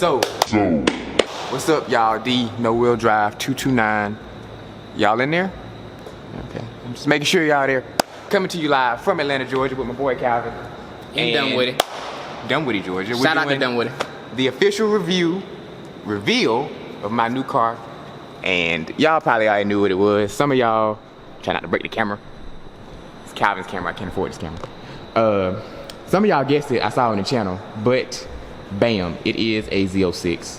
So, what's up, y'all? D, no wheel drive, 229. Y'all in there? Okay. I'm just making sure y'all there. Coming to you live from Atlanta, Georgia with my boy Calvin. And Dunwoody. Dunwoody, Georgia. Shout out to Dunwoody. The official reveal of my new car. And y'all probably already knew what it was. Some of y'all, try not to break the camera. It's Calvin's camera, I can't afford this camera. Some of y'all guessed it, I saw it on the channel, but bam, it is a Z06.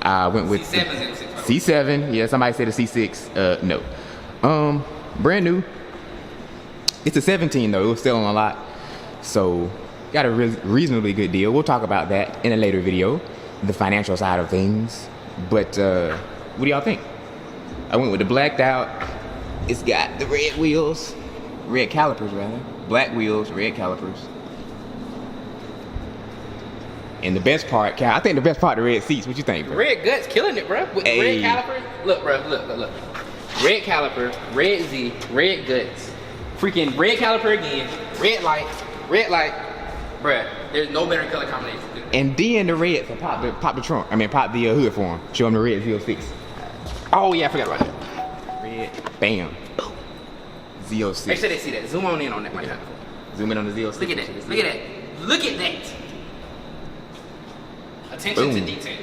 I went with C7, C7, yeah, somebody said a C6, no. Brand new. It's a 17 though, it was still on a lot. So, got a reasonably good deal. We'll talk about that in a later video, the financial side of things. But, what do y'all think? I went with the blacked out. It's got the red wheels, red calipers rather. Black wheels, red calipers. And the best part, Cal, I think the best part, the red seats. What you think, bro? Red guts killing it, bro. With the red calipers. Look, bro, look. Red caliper, red Z, red guts. Freaking red caliper again. Red light, bruh. There's no better color combination. And then the red, so pop the trunk. I mean, pop the hood for him. Show him the red Z06. Oh yeah, I forgot about that. Red. Bam. Z06. Make sure they see that. Zoom on in on that one time. Zoom in on the Z06. Look at that. Look at that. Look at that. Attention Boom. to detail.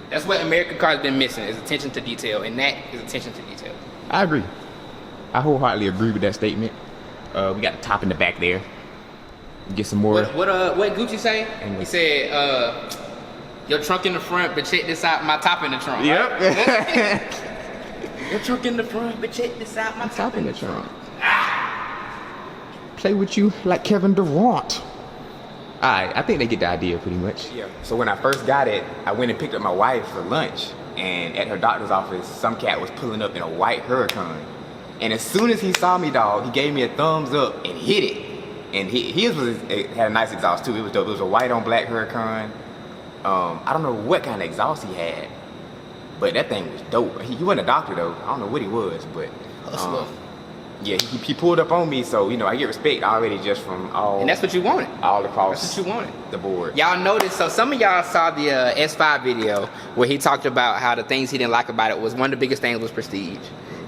That's what American cars been missing, is attention to detail, and that is attention to detail. I agree. I wholeheartedly agree with that statement. We got the top in the back there. Get some more. What Gucci say? He said, your trunk in the front, but check this out, my top in the trunk. Yep. Right? Your trunk in the front, but check this out, my top in the trunk. Play with you like Kevin Durant. Alright, I think they get the idea pretty much. Yeah. So when I first got it, I went and picked up my wife for lunch. And at her doctor's office, some cat was pulling up in a white Huracan. And as soon as he saw me, dog, he gave me a thumbs up and hit it. And his had a nice exhaust too. It was dope. It was a white on black Huracan. I don't know what kind of exhaust he had, but that thing was dope. He wasn't a doctor though. I don't know what he was, but yeah, he pulled up on me. So you know, I get respect already just from all. And that's what you wanted. All across. That's what you wanted. The board. Y'all noticed. So some of y'all saw the S5 video where he talked about how the things he didn't like about it was one of the biggest things was prestige.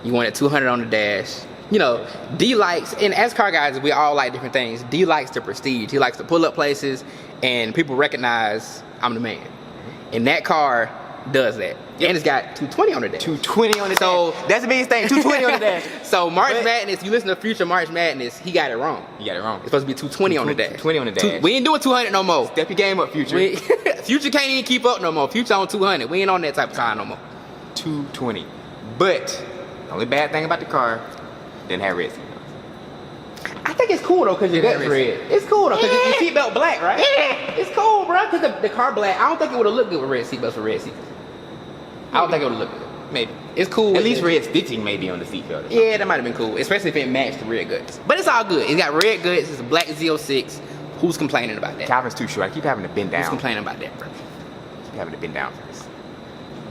You wanted 200 on the dash. You know, D likes, and as car guys, we all like different things. D likes the prestige. He likes to pull up places, and people recognize I'm the man. And that car does that. Yep. And it's got 220 on the dash. 220 on the dash. So that's the biggest thing. 220 on the dash. So March Madness, you listen to Future March Madness, he got it wrong. He got it wrong. It's supposed to be 220 on the dash. 220 on the dash. We ain't doing 200 no more. Step your game up, Future. Future can't even keep up no more. Future on 200. We ain't on that type of time no more. 220. But the only bad thing about the car, didn't have red seat. I think it's cool though, cause your gut's red. It's cool though, cause your seatbelt black, right? It's cool, bro, cause the car black. I don't think it would have looked good with red seatbelts for red seats. I don't think it would have looked good. Maybe. It's cool. At least red stitching maybe on the seatbelt. Yeah, that might have been cool, especially if it matched the red guts. But it's all good. It's got red guts. It's a black Z06. Who's complaining about that? Calvin's too short. I keep having to bend down. Who's complaining about that, bro? Keep having to bend down for this.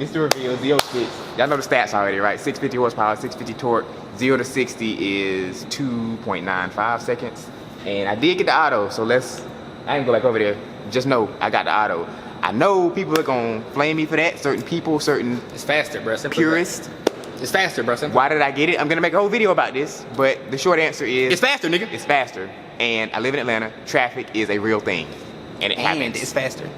This is the reveal, Z06. Y'all know the stats already, right? 650 horsepower, 650 torque. 0 to 60 is 2.95 seconds. And I did get the auto, so I ain't go back over there. Just know I got the auto. I know people are gonna flame me for that. Certain people, certain it's faster, bro. purists. It's faster, bro. Why did I get it? I'm gonna make a whole video about this, but the short answer is it's faster, nigga. It's faster. And I live in Atlanta. Traffic is a real thing. And it happens. It's faster.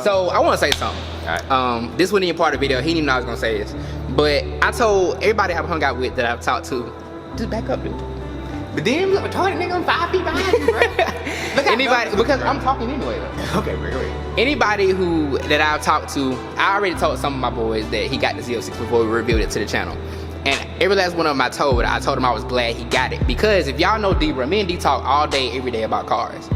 So I wanna say something. All right. This wasn't even part of the video. He didn't even know I was gonna say this. But I told everybody I've hung out with that I've talked to, just back up, dude. But then look retarded nigga, I'm 5 feet behind you, bro. Look anybody, because I'm talking anyway though. Okay, wait. Anybody that I've talked to, I already told some of my boys that he got the Z06 before we revealed it to the channel. And every last one of them I told him I was glad he got it. Because if y'all know D, bro, me and D talk all day, every day about cars.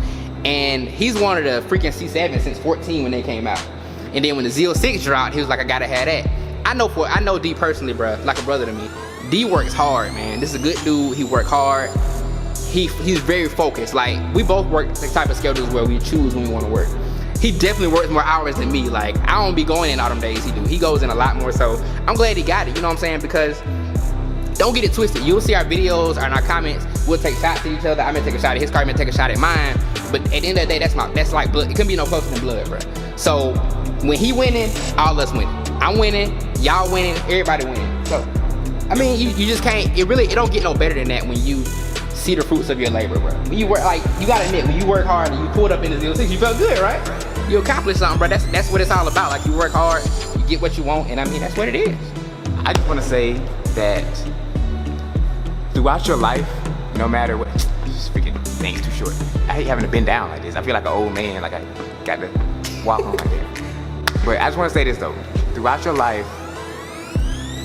And he's wanted a freaking C7 since 14 when they came out. And then when the Z06 dropped, he was like, I gotta have that. I know D personally, bro, like a brother to me. D works hard, man. This is a good dude. He work hard. He's very focused. Like, we both work the type of schedules where we choose when we want to work. He definitely works more hours than me. Like, I don't be going in all them days he do. He goes in a lot more, so I'm glad he got it, you know what I'm saying? Because don't get it twisted. You'll see our videos and our comments. We'll take shots at each other. I may take a shot at his car, I may take a shot at mine. But at the end of the day, that's like blood. It couldn't be no closer than blood, bro. So when he winning, all us winning. I'm winning, y'all winning, everybody winning. So, I mean, you just can't, it don't get no better than that when you see the fruits of your labor, bro. When you work, like, you gotta admit, when you work hard and you pulled up in the 06, you felt good, right? You accomplished something, bro. That's what it's all about. Like, you work hard, you get what you want, and I mean, that's what it is. I just want to say that throughout your life, no matter what, this freaking thing's too short. I hate having to bend down like this. I feel like an old man, like I got to walk on like that. But I just want to say this though, throughout your life,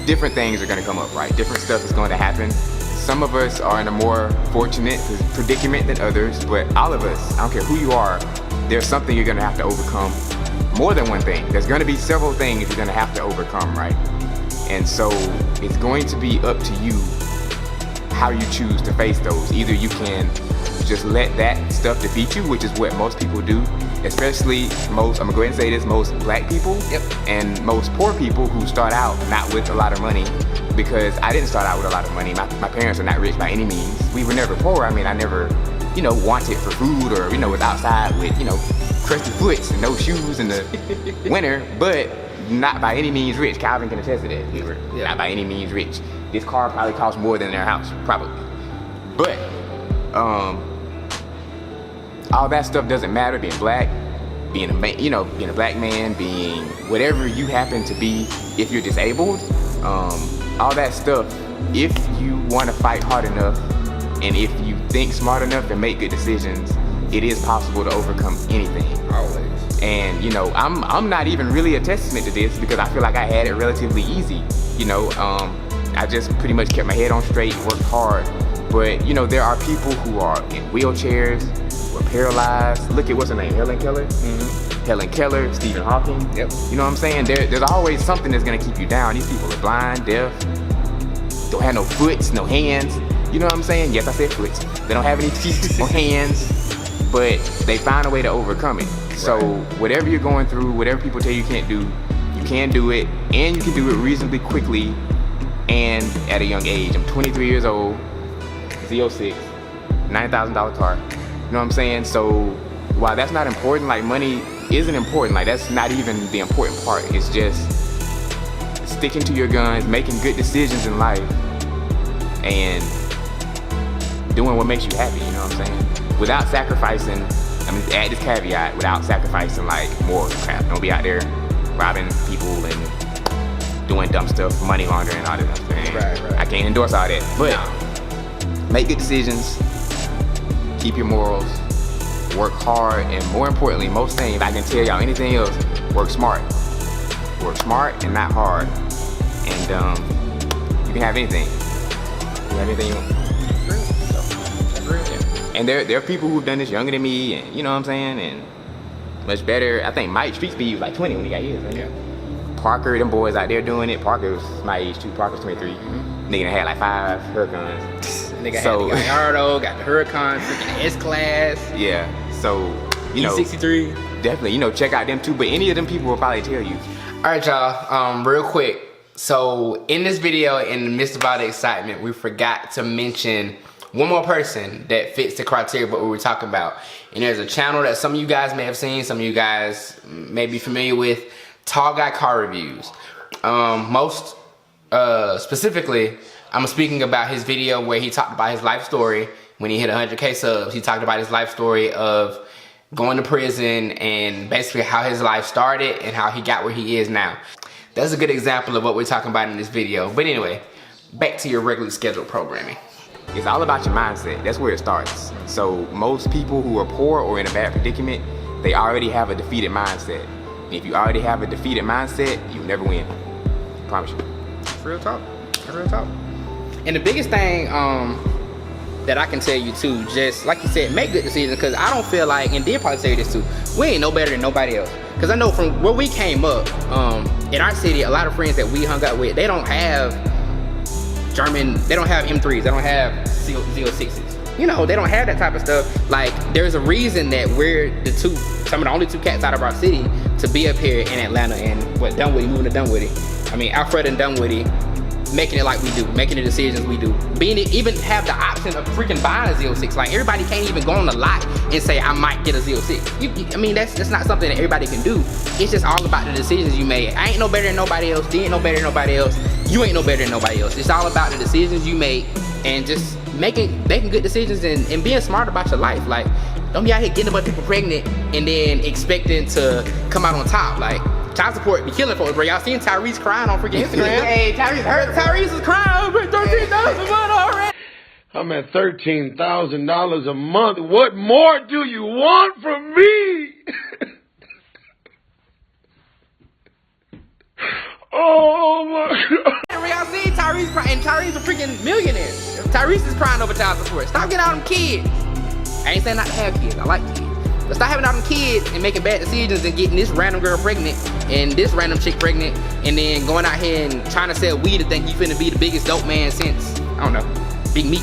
different things are going to come up, right? Different stuff is going to happen. Some of us are in a more fortunate predicament than others, but all of us, I don't care who you are, there's something you're going to have to overcome. More than one thing. There's going to be several things you're going to have to overcome, right? And so it's going to be up to you how you choose to face those. Either you can just let that stuff defeat you, which is what most people do, especially most, I'm gonna go ahead and say this, most black people and most poor people who start out not with a lot of money, because I didn't start out with a lot of money. My parents are not rich by any means. We were never poor. I mean, I never, you know, wanted for food or, you know, was outside with, you know, crusty foots and no shoes in the winter, but not by any means rich. Calvin can attest to that. We were not by any means rich. This car probably cost more than their house, probably. But all that stuff doesn't matter. Being black, being a man, you know, being a black man, being whatever you happen to be, if you're disabled, all that stuff. If you want to fight hard enough, and if you think smart enough and make good decisions, it is possible to overcome anything. Always. And you know, I'm not even really a testament to this because I feel like I had it relatively easy. You know, I just pretty much kept my head on straight, worked hard. But you know, there are people who are in wheelchairs, who are paralyzed. Look at what's her name, Helen Keller. Helen Keller, Stephen Hawking. Yep. You know what I'm saying? There's always something that's gonna keep you down. These people are blind, deaf, don't have no foots, no hands. You know what I'm saying? Yes, I said foots. They don't have any feet or hands, but they find a way to overcome it. So whatever you're going through, whatever people tell you can't do, you can do it, and you can do it reasonably quickly and at a young age. I'm 23 years old, Z06, $9,000 car. You know what I'm saying? So while that's not important, like money isn't important, like that's not even the important part. It's just sticking to your guns, making good decisions in life, and doing what makes you happy, you know what I'm saying? Without sacrificing, I mean, add this caveat, without sacrificing like morals and crap. Don't be out there robbing people and doing dumb stuff, money laundering and all that stuff. Right. I can't endorse all that, but make good decisions, keep your morals, work hard, and more importantly, most things, if I can tell y'all anything else, work smart. Work smart and not hard. And you can have anything. You can have anything you want. And there are people who've done this younger than me, and you know what I'm saying, and much better. I think Mike Street Speed was like 20 when he got his. Right? Yeah. Parker, them boys out there doing it. Parker was my age too. Parker's 23. Nigga had like 5 Huracans. Nigga had the Gallardo, got the Huracan, freaking S-Class. Yeah. So you know, E63. Definitely, you know, check out them too. But any of them people will probably tell you. All right, y'all. Real quick. So in this video, in the midst of all the excitement, we forgot to mention one more person that fits the criteria of what we were talking about. And there's a channel that some of you guys may have seen, some of you guys may be familiar with, Tall Guy Car Reviews. Most specifically, I'm speaking about his video where he talked about his life story. When he hit 100K subs, he talked about his life story of going to prison and basically how his life started and how he got where he is now. That's a good example of what we're talking about in this video. But anyway, back to your regularly scheduled programming. It's all about your mindset. That's where it starts. So most people who are poor or in a bad predicament, they already have a defeated mindset. And if you already have a defeated mindset, you'll never win. I promise you. That's real talk. That's real talk. And the biggest thing that I can tell you too, just like you said, make good decisions, because I don't feel like, and they'll probably tell you this too, we ain't no better than nobody else. Because I know from where we came up, in our city, a lot of friends that we hung out with, they don't have they don't have M3s, they don't have Z06s. You know, they don't have that type of stuff. Like, there's a reason that we're some of the only 2 cats out of our city to be up here in Atlanta and Dunwoody, moving to Dunwoody. I mean, Alfred and Dunwoody, making it like we do, making the decisions we do, even have the option of freaking buying a Z06. Like everybody can't even go on the lot and say I might get a Z06. I mean that's not something that everybody can do. It's just all about the decisions you made. I ain't no better than nobody else. D ain't no better than nobody else. You ain't no better than nobody else. It's all about the decisions you make and just making good decisions and being smart about your life. Like don't be out here getting a bunch of people pregnant and then expecting to come out on top. Like child support be killing folks, bro. Y'all seen Tyrese crying on freaking Instagram? Hey, Tyrese is crying over $13,000 a month already. I'm at $13,000 a month. What more do you want from me? Oh my God. Y'all seen Tyrese crying? And Tyrese a freaking millionaire. Tyrese is crying over child support. Stop getting all them kids. I ain't saying not to have kids. I like kids. But stop having all them kids and making bad decisions and getting this random girl pregnant and this random chick pregnant and then going out here and trying to sell weed and think you finna be the biggest dope man since, I don't know, Big Meech.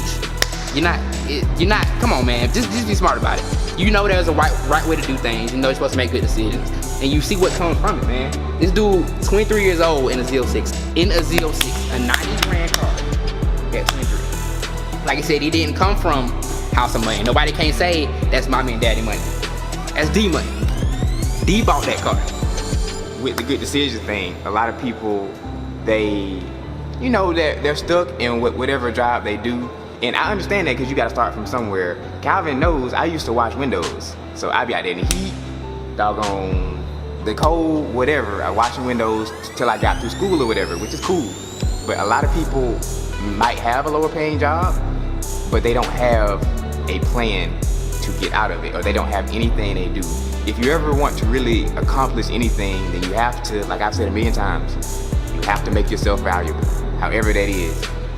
You're not, come on man, just be smart about it. You know there's a right way to do things. You know you're supposed to make good decisions. And you see what comes from it, man. This dude, 23 years old in a Z06. In a Z06, a 90 grand car at 23. Like I said, he didn't come from house of money. Nobody can't say that's mommy and daddy money. That's D money. D bought that car. With the good decision thing, a lot of people, they, you know, they're stuck in whatever job they do. And I understand that because you got to start from somewhere. Calvin knows I used to wash windows. So I'd be out there in the heat, doggone the cold, whatever. I washing windows till I got through school or whatever, which is cool. But a lot of people might have a lower paying job, but they don't have a plan to get out of it, or they don't have anything they do. If you ever want to really accomplish anything, then you have to, like I've said a million times, you have to make yourself valuable, however that is.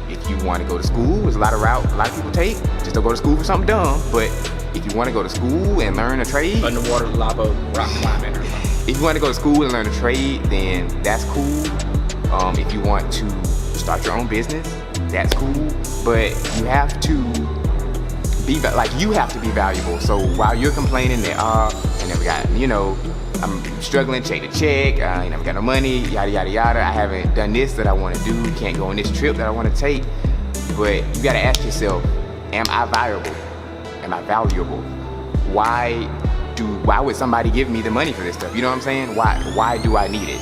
If you want to go to school, there's a lot of routes a lot of people take just to go to school for something dumb. But if you want to go to school and learn a trade, underwater lava rock climbing or something. If you want to go to school and learn a trade, then that's cool. If you want to start your own business, that's cool. But you have to you have to be valuable. So while you're complaining that I never got, you know, I'm struggling, check to check, I never got no money, yada yada yada, I haven't done this that I want to do, can't go on this trip that I want to take. But you gotta ask yourself, am I valuable? Am I valuable? Why would somebody give me the money for this stuff? You know what I'm saying? Why do I need it?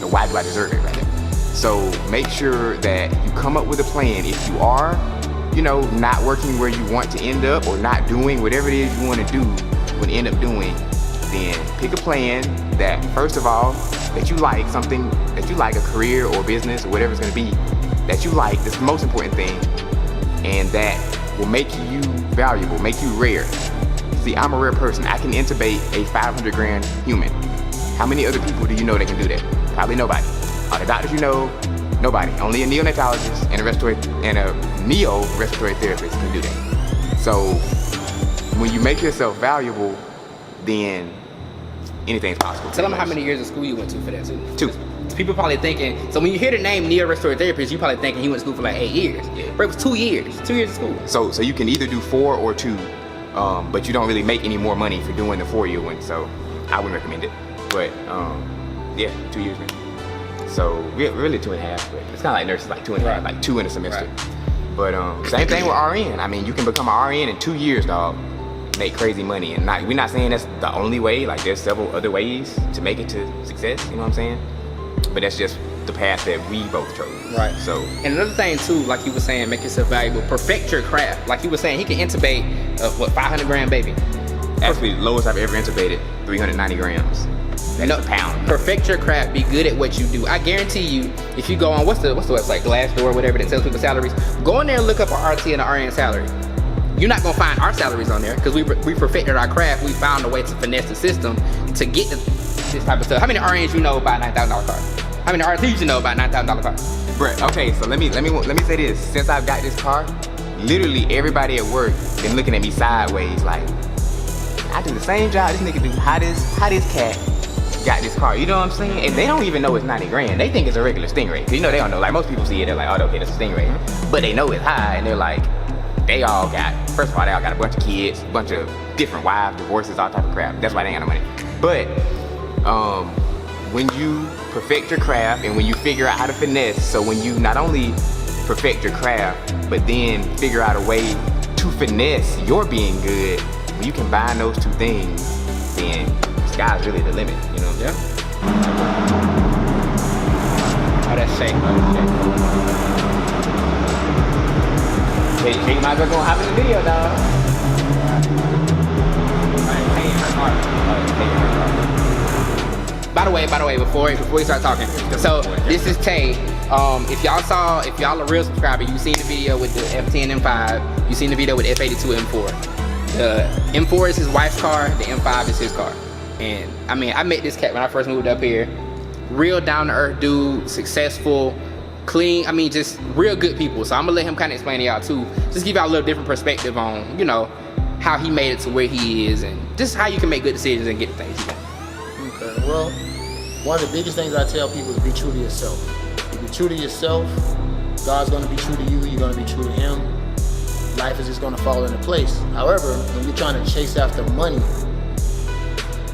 Or why do I deserve it, rather? So make sure that you come up with a plan. If you are, you know, not working where you want to end up, or not doing whatever it is you want to do, would end up doing, then pick a plan that, first of all, that you like, something that you like, a career or business or whatever it's going to be, that you like. That's the most important thing, and that will make you valuable, make you rare. See, I'm a rare person. I can intubate a 500 grand human. How many other people do you know that can do that? Probably nobody. All the doctors you know, nobody. Only a neonatologist and a neo-respiratory therapist can do that. So when you make yourself valuable, then anything's possible. Tell them how many years of school you went to for that too. 2. People probably thinking, so when you hear the name neo-respiratory therapist, you probably thinking he went to school for like 8 years. Yeah. But it was 2 years. 2 years of school. So you can either do 4 or 2, but you don't really make any more money for doing the 4-year one. So I wouldn't recommend it. But yeah, 2 years, man. So really 2.5, but it's kind of like nurses, like 2.5, Right. like 2 in a semester. Right. But same thing with RN. I mean, you can become an RN in 2 years, dog. Make crazy money, and we're not saying that's the only way. Like, there's several other ways to make it to success. You know what I'm saying? But that's just the path that we both chose. Right. So, and another thing too, like you were saying, make yourself valuable. Perfect your craft. Like you were saying, he can intubate a 500 grand baby. actually, the lowest I've ever intubated, 390 grams. That's a pound. Perfect your craft. Be good at what you do. I guarantee you, if you go on what's the website, Glassdoor, whatever that tells people salaries, go in there and look up our RT and the RN salary. You're not gonna find our salaries on there because we perfected our craft. We found a way to finesse the system to get this type of stuff. How many RNs you know about $9,000 car? How many RTs you know about $9,000 car? Bruh, okay, so let me say this. Since I've got this car, literally everybody at work been looking at me sideways like, I do the same job this nigga do. How this cat got this car? You know what I'm saying? And they don't even know it's 90 grand. They think it's a regular Stingray. Cause you know they don't know. Like most people see it, they're like, oh, okay, that's a Stingray. But they know it's high, and they're like, they all got a bunch of kids, a bunch of different wives, divorces, all type of crap. That's why they ain't got no money. But when you perfect your craft and when you figure out how to finesse, so when you not only perfect your craft, but then figure out a way to finesse your being good, when you combine those two things, then the sky's really the limit, you know? Yeah. Oh, that's shake. Hey, you might as well go hop in the video, dog. By the way, before we start talking, so this is Tay. If y'all a real subscriber, you seen the video with the F10 M5, you seen the video with F82 M4. The M4 is his wife's car, the M5 is his car. And I mean, I met this cat when I first moved up here. Real down to earth dude, successful, clean, I mean, just real good people. So I'm gonna let him kind of explain to y'all too. Just give y'all a little different perspective on, you know, how he made it to where he is and just how you can make good decisions and get the things you want. Okay, well, one of the biggest things I tell people is be true to yourself. If you're true to yourself, God's gonna be true to you, you're gonna be true to him. Life is just gonna fall into place. However, when you're trying to chase after money,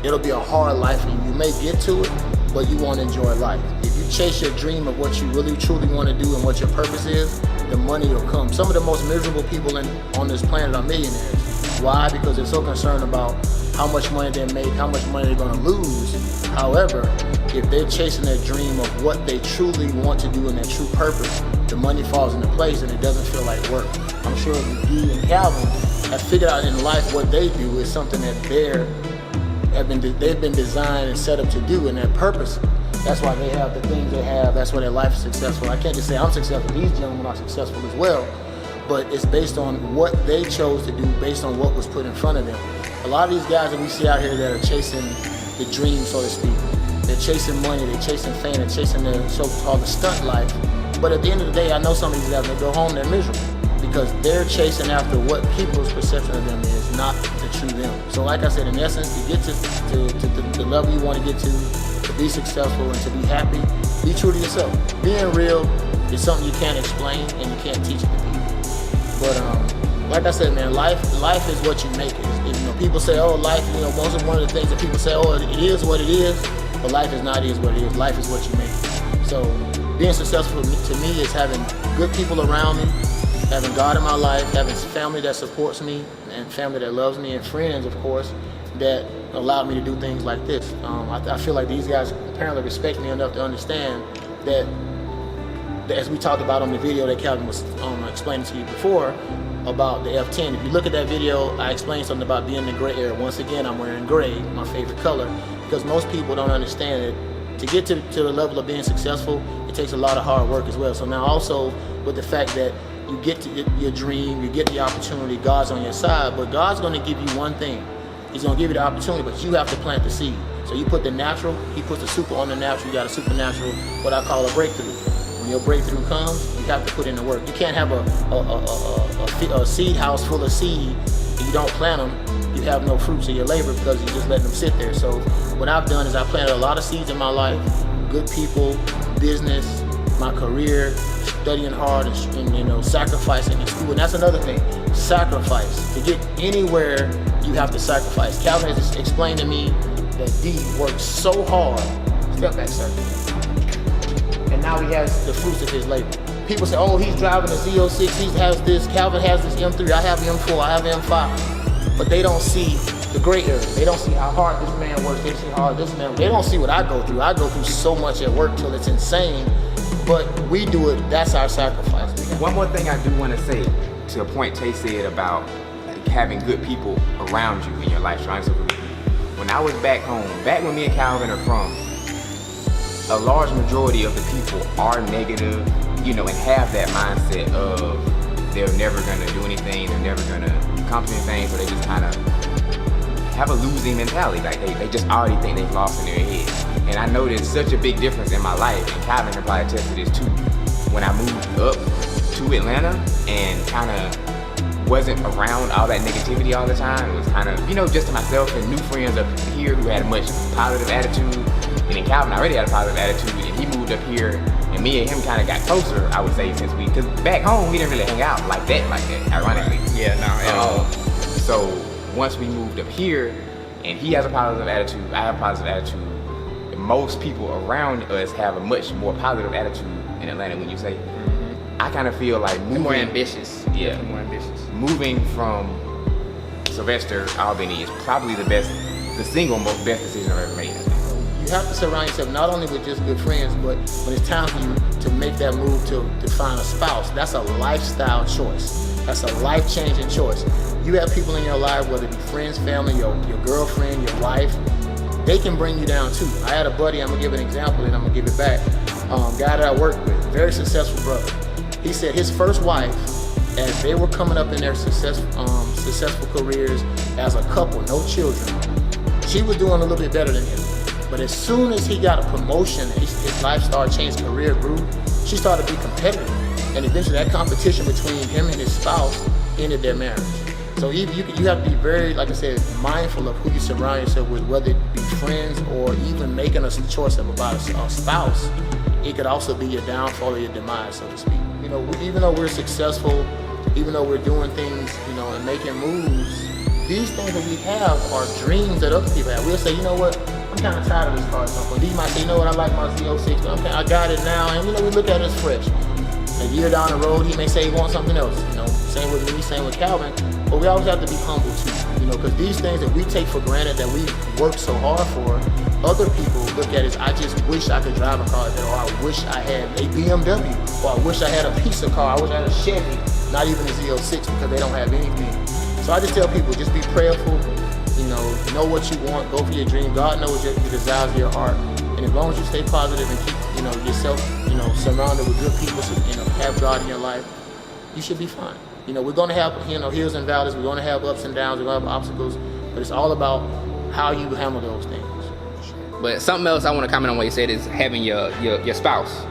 it'll be a hard life for you. You may get to it, but you won't enjoy life. If you chase your dream of what you really truly want to do and what your purpose is, the money will come. Some of the most miserable people on this planet are millionaires. Why? Because they're so concerned about how much money they make, how much money they're gonna lose. However, if they're chasing their dream of what they truly want to do and their true purpose, the money falls into place and it doesn't feel like work. I'm sure Dee and Calvin have figured out in life what they do is something that they've been designed and set up to do, and their purpose. That's why they have the things they have. That's why their life is successful. I can't just say I'm successful. These gentlemen are successful as well, but it's based on what they chose to do, based on what was put in front of them. A lot of these guys that we see out here that are chasing the dream, so to speak, they're chasing money, they're chasing fame, they're chasing the so-called the stunt life. But at the end of the day, I know some of these guys, they go home, they're miserable because they're chasing after what people's perception of them is, not the true them. So like I said, in essence, to get to the level you want to get to be successful and to be happy, be true to yourself. Being real is something you can't explain and you can't teach it to people. But like I said, man, life is what you make it. You know, people say, oh, life, you know, one of the things that people say, oh, it is what it is, but life is not is what it is. Life is what you make it. So being successful to me is having good people around me, having God in my life, having family that supports me, and family that loves me, and friends, of course, that allowed me to do things like this. I feel like these guys apparently respect me enough to understand that as we talked about on the video that Calvin was explaining to you before about the F10. If you look at that video, I explained something about being in the gray area. Once again, I'm wearing gray, my favorite color, because most people don't understand it. To get to the level of being successful, it takes a lot of hard work as well. So now also with the fact that you get to your dream, you get the opportunity, God's on your side, but God's going to give you one thing. He's going to give you the opportunity, but you have to plant the seed. So you put the natural, he puts the super on the natural, you got a supernatural, what I call a breakthrough. When your breakthrough comes, you have to put in the work. You can't have a seed house full of seed and you don't plant them, you have no fruits of your labor because you just let them sit there. So what I've done is I planted a lot of seeds in my life, good people, business, my career, studying hard and you know, sacrificing in school. And that's another thing, sacrifice. To get anywhere, you have to sacrifice. Calvin has just explained to me that D worked so hard. Step back, sir. And now he has the fruits of his labor. People say, oh, he's driving a Z06, he has this, Calvin has this M3, I have M4, I have M5. But they don't see the gray area. They don't see how hard this man works, they see how hard this man, they don't see what I go through. I go through so much at work till it's insane, but we do it, that's our sacrifice. One more thing I do want to say, to a point Tay said about having good people around you in your life, trying to support you. When I was back home, back when me and Calvin are from, a large majority of the people are negative, you know, and have that mindset of they're never gonna do anything, they're never gonna accomplish anything, so they just kind of have a losing mentality. Like they just already think they've lost in their head. And I know there's such a big difference in my life, and Calvin can probably attest to this too. When I moved up to Atlanta and kind of wasn't around all that negativity all the time, it was kind of, you know, just to myself and new friends up here who had a much positive attitude. And then Calvin already had a positive attitude, and he moved up here, and me and him kind of got closer, I would say, since because back home, we didn't really hang out like that, ironically. Yeah, no. So once we moved up here, and he has a positive attitude, I have a positive attitude, most people around us have a much more positive attitude in Atlanta. When you say, I kind of feel like moving, more ambitious. Yeah, more ambitious. Moving from Sylvester, Albany is probably the single most best decision I've ever made. You have to surround yourself not only with just good friends, but when it's time for you to make that move to find a spouse, that's a lifestyle choice. That's a life-changing choice. You have people in your life, whether it be friends, family, your girlfriend, your wife, they can bring you down too. I had a buddy, I'm gonna give an example and I'm gonna give it back. Guy that I worked with, very successful brother. He said his first wife, as they were coming up in their successful careers as a couple, no children, she was doing a little bit better than him. But as soon as he got a promotion, his life started changing, career grew, she started to be competitive. And eventually that competition between him and his spouse ended their marriage. So you have to be very, like I said, mindful of who you surround yourself with, whether it be friends or even making a choice about a spouse. It could also be your downfall or your demise, so to speak. You know, even though we're successful, even though we're doing things, you know, and making moves, these things that we have are dreams that other people have. We'll say, you know what, I'm kind of tired of this car. He might say, you know what, I like my Z06, but I got it now, and you know, we look at it as fresh. A year down the road, he may say he wants something else. You know, same with me, same with Calvin. But we always have to be humble too. You know, because these things that we take for granted, that we work so hard for, other people look at as, I just wish I could drive a car like that, or I wish I had a BMW, or I wish I had a piece of car, I wish I had a Chevy, not even a Z06, because they don't have anything. So I just tell people, just be prayerful, you know what you want, go for your dream. God knows the desires of your heart. And as long as you stay positive and keep, you know, yourself, you know, surrounded with good people, so, you know, have God in your life, you should be fine. You know, we're going to have, you know, hills and valleys, we're going to have ups and downs, we're going to have obstacles, but it's all about how you handle those things. But something else I want to comment on what you said is having your spouse,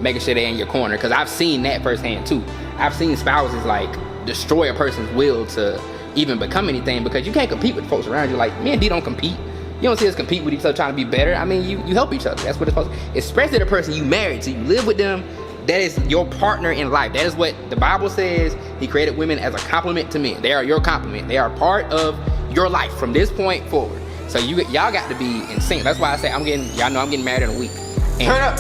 making sure they're in your corner, because I've seen that firsthand too. I've seen spouses like destroy a person's will to even become anything, because you can't compete with folks around you. Like, me and D don't compete. You don't see us compete with each other trying to be better. I mean, you help each other. That's what it's supposed to. Especially the person you married to, you live with them. That is your partner in life. That is what the Bible says. He created women as a complement to men. They are your complement. They are part of your life from this point forward. So y'all got to be in sync. That's why I say y'all know I'm getting married in a week. Turn up.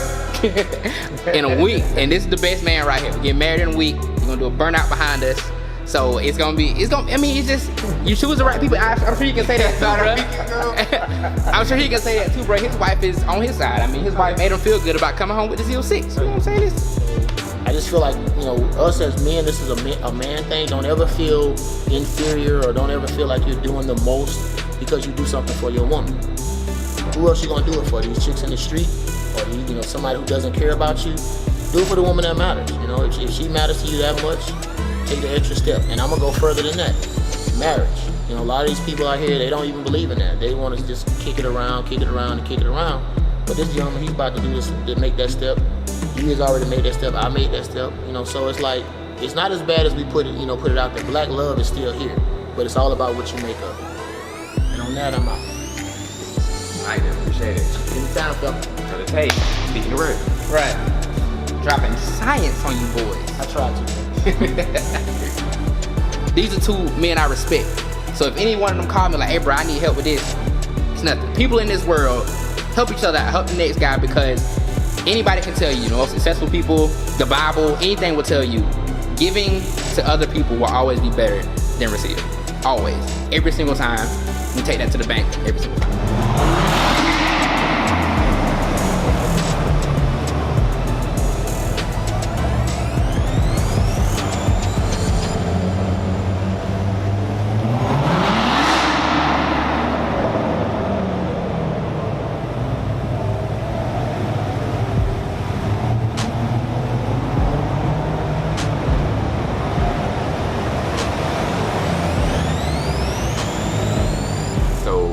In a week. And this is the best man right here. We're getting married in a week. We're gonna do a burnout behind us. So it's gonna, I mean, it's just, you choose the right people. I'm sure you can say that too, bro. I'm sure he can say that too, bro. His wife is on his side. I mean, his wife made him feel good about coming home with the Z06. You know what I'm saying? I just feel like, you know, us as men, this is a man thing. Don't ever feel inferior, or don't ever feel like you're doing the most because you do something for your woman. Who else you gonna do it for? These chicks in the street, or you know, somebody who doesn't care about you? Do it for the woman that matters. You know, if she matters to you that much, take the extra step. And I'm gonna go further than that. Marriage. You know, a lot of these people out here, they don't even believe in that. They want to just kick it around, and kick it around. But this gentleman, he's about to do this, to make that step. He has already made that step. I made that step. You know, so it's like, it's not as bad as we put it out there. Black love is still here, but it's all about what you make of it. And on that, I'm out. I appreciate it. Anytime, fella. For the tape, speaking the word. Right. Dropping science on you boys. I tried to. These are two men I respect. So if any one of them call me like, hey bro, I need help with this, it's nothing. People in this world help each other out, help the next guy, because anybody can tell you, you know, successful people, the Bible, anything will tell you, giving to other people will always be better than receiving. Always. Every single time. We take that to the bank every single time.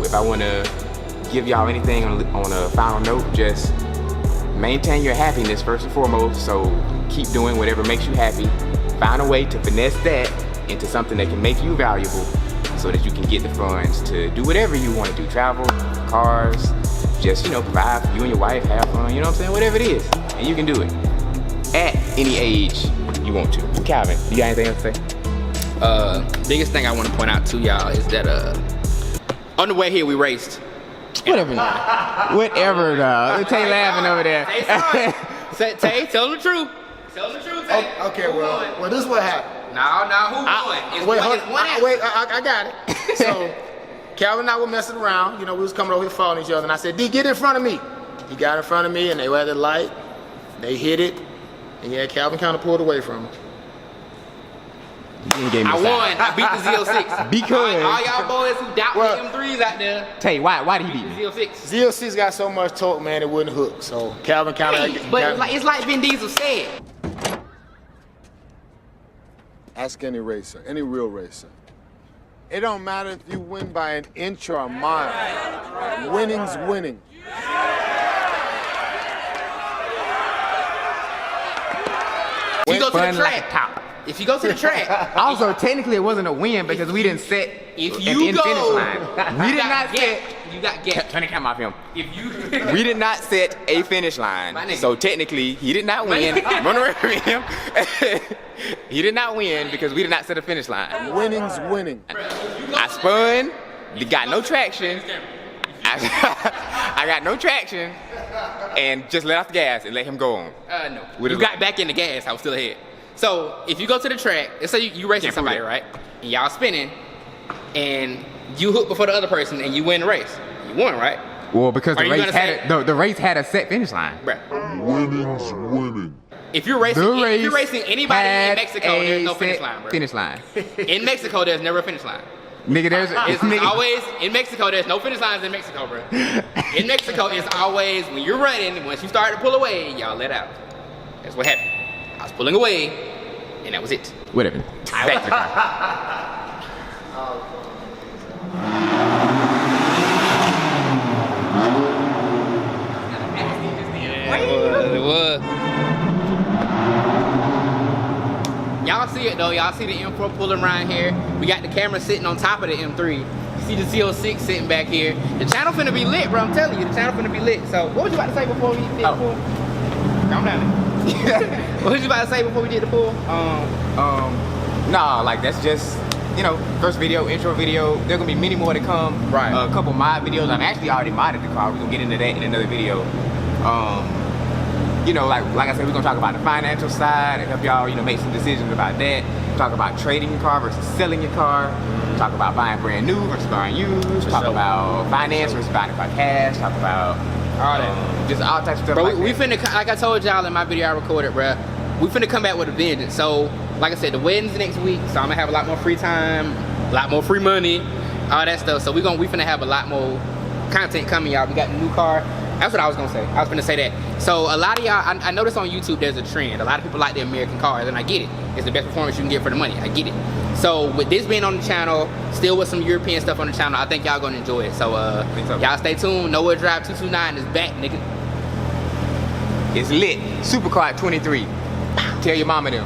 If I want to give y'all anything on a final note, just maintain your happiness first and foremost. So keep doing whatever makes you happy. Find a way to finesse that into something that can make you valuable, so that you can get the funds to do whatever you want to do. Travel, cars, just, you know, provide for you and your wife, have fun, you know what I'm saying? Whatever it is, and you can do it at any age you want to. Calvin, you got anything else to say? Biggest thing I want to point out to y'all is that on the way here we raced, Whatever. Whatever, dog. Tay laughing over there. Tay, tell them the truth. Tell them the truth, Tay. Okay, well, this is what happened. No, who won? I got it. So, Calvin and I were messing around. You know, we was coming over here following each other, and I said, D, get in front of me. He got in front of me, and they were at the light. They hit it, and yeah, Calvin kind of pulled away from him. I won. I beat the Z06. Because all y'all boys who doubt the M3s out there. Tay, why did he beat me? Z06. Z06 got so much torque, man, it wouldn't hook. So Calvin kind of. But it's like Vin Diesel said. Ask any racer, any real racer. It don't matter if you win by an inch or a mile. Winning's winning. If you go to the track, if you go to the track. Also, technically, it wasn't a win because we didn't set if you an go, finish line. We did not set. You got get. Turn the camera off him. If you. We did not set a finish line, so technically he did not win. Run away from him. He did not win because we did not set a finish line. Winning's winning. I spun, got no traction. I got no traction, and just let off the gas and let him go on. No. You got back in the gas. I was still ahead. So if you go to the track, let's say you racing somebody, right? And y'all spinning, and you hook before the other person, and you win the race. You won, right? Well, because the race had a set finish line. Bruh. Winning's winning. If you're racing anybody in Mexico, there's no finish line, bro. Finish line. In Mexico, there's never a finish line. Nigga, It's always in Mexico. There's no finish lines in Mexico, bro. In Mexico, it's always when you're running. Once you start to pull away, y'all let out. That's what happened. I was pulling away, and that was it. Whatever. Back to the car. It was. Y'all see it though. Y'all see the M4 pulling around here. We got the camera sitting on top of the M3. You see the Z06 sitting back here. The channel finna be lit, bro. I'm telling you, the channel finna be lit. So, what was you about to say before we did the pool? Calm down. What was you about to say before we did the pool? Nah, like that's just, you know, first video, intro video. There gonna be many more to come. Right. A couple mod videos. I've actually already modded the car. We're gonna get into that in another video. You know, like I said, we're gonna talk about the financial side and help y'all, you know, make some decisions about that. Talk about trading your car versus selling your car. Talk about buying brand new versus buying used. Talk about finance versus buying a car cash. Talk about all that. Just all types of stuff. Bro, like we that. finna, like I told y'all in my video I recorded, bro. We finna come back with a vengeance. So, like I said, the wedding's next week, so I'm gonna have a lot more free time, a lot more free money, all that stuff. So we finna have a lot more content coming, y'all. We got the new car. That's what I was gonna say. I was gonna say that. So a lot of y'all, I noticed on YouTube there's a trend. A lot of people like the American cars, and I get it. It's the best performance you can get for the money. I get it. So with this being on the channel, still with some European stuff on the channel, I think y'all gonna enjoy it. So y'all stay tuned. Nowhere Drive 229 is back, nigga. It's lit. Supercar 23. Tell your mama them.